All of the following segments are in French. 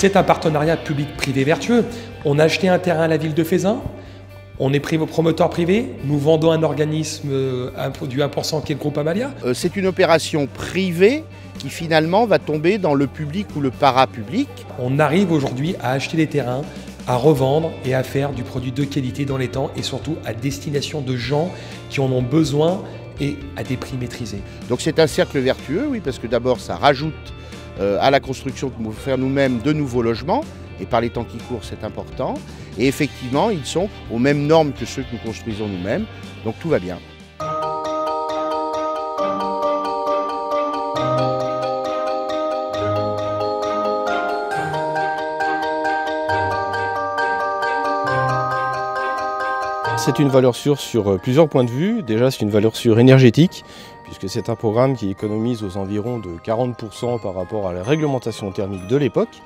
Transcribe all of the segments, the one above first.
c'est un partenariat public-privé vertueux. On a acheté un terrain à la ville de Feyzin, on est promoteur privé, nous vendons un organisme du 1% qui est le groupe Amalia. C'est une opération privée qui finalement va tomber dans le public ou le parapublic. On arrive aujourd'hui à acheter des terrains, à revendre et à faire du produit de qualité dans les temps et surtout à destination de gens qui en ont besoin et à des prix maîtrisés. Donc c'est un cercle vertueux, oui, parce que d'abord ça rajoute à la construction que nous faire nous-mêmes de nouveaux logements, et par les temps qui courent c'est important, et effectivement ils sont aux mêmes normes que ceux que nous construisons nous-mêmes, donc tout va bien. C'est une valeur sûre sur plusieurs points de vue. Déjà, c'est une valeur sûre énergétique, puisque c'est un programme qui économise aux environs de 40% par rapport à la réglementation thermique de l'époque.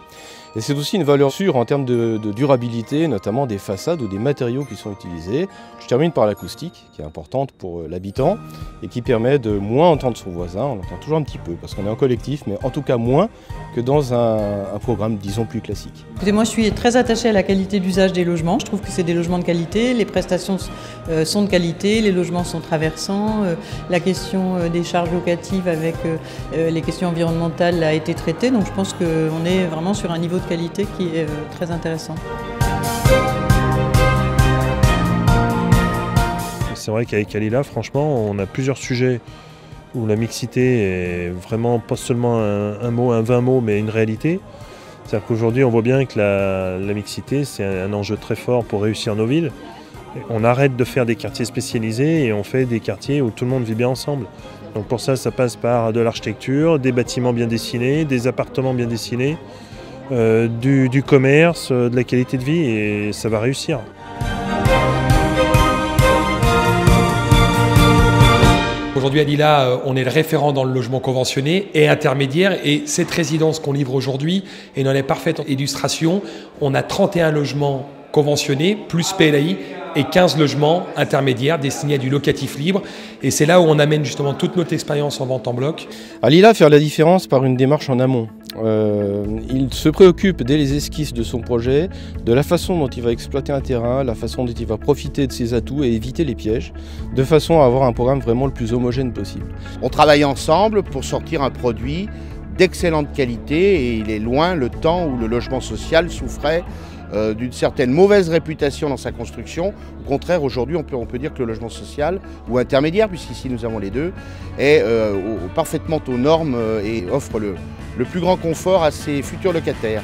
Et c'est aussi une valeur sûre en termes de durabilité, notamment des façades ou des matériaux qui sont utilisés. Je termine par l'acoustique, qui est importante pour l'habitant et qui permet de moins entendre son voisin. On entend toujours un petit peu, parce qu'on est en collectif, mais en tout cas moins que dans un programme, disons, plus classique. Écoutez, moi je suis très attachée à la qualité d'usage des logements. Je trouve que c'est des logements de qualité, les prestations sont de qualité, les logements sont traversants, la question des charges locatives avec les questions environnementales a été traitée, donc je pense qu'on est vraiment sur un niveau de qualité qui est très intéressant. C'est vrai qu'avec Alila, franchement, on a plusieurs sujets où la mixité est vraiment pas seulement un mot, un 20 mots, mais une réalité. C'est-à-dire qu'aujourd'hui, on voit bien que la mixité, c'est un enjeu très fort pour réussir nos villes. On arrête de faire des quartiers spécialisés et on fait des quartiers où tout le monde vit bien ensemble. Donc pour ça, ça passe par de l'architecture, des bâtiments bien dessinés, des appartements bien dessinés, du commerce, de la qualité de vie, et ça va réussir. Aujourd'hui à Lila, on est le référent dans le logement conventionné et intermédiaire, et cette résidence qu'on livre aujourd'hui est dans les parfaites illustrations. On a 31 logements conventionnés plus PLAI et 15 logements intermédiaires destinés à du locatif libre, et c'est là où on amène justement toute notre expérience en vente en bloc. À Lila, faire la différence par une démarche en amont. Il se préoccupe dès les esquisses de son projet, de la façon dont il va exploiter un terrain, la façon dont il va profiter de ses atouts et éviter les pièges, de façon à avoir un programme vraiment le plus homogène possible. On travaille ensemble pour sortir un produit d'excellente qualité, et il est loin le temps où le logement social souffrait d'une certaine mauvaise réputation dans sa construction. Au contraire, aujourd'hui, on peut dire que le logement social, ou intermédiaire, puisqu'ici nous avons les deux, est parfaitement aux normes et offre le plus grand confort à ses futurs locataires.